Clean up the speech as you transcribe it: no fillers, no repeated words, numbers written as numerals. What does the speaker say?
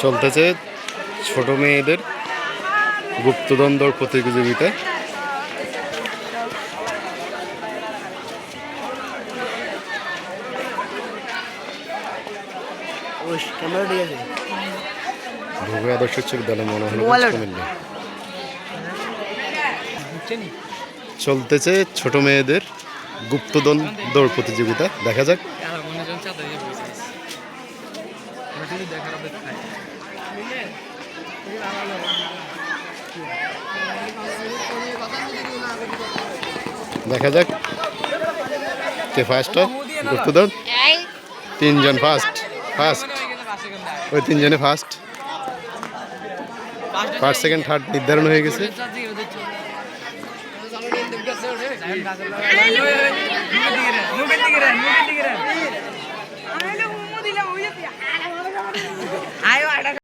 চলতেছে ছোট মেয়েদের গুপ্তধন দৌড় প্রতিযোগিতা। ভূমি আদর্শ উচ্চ বিদ্যালয় মনোহরগঞ্জ কুমিল্লা। চলতেছে ছোট মেয়েদের গুপ্তধন দৌড় প্রতিযোগিতা, দেখা যাক। দেখা যাক কে ফার্স্ট হয় গুপ্তধন। তিনজন ফার্স্ট ওই তিনজনে ফার্স্ট সেকেন্ড থার্ড নির্ধারণ হয়ে গেছে।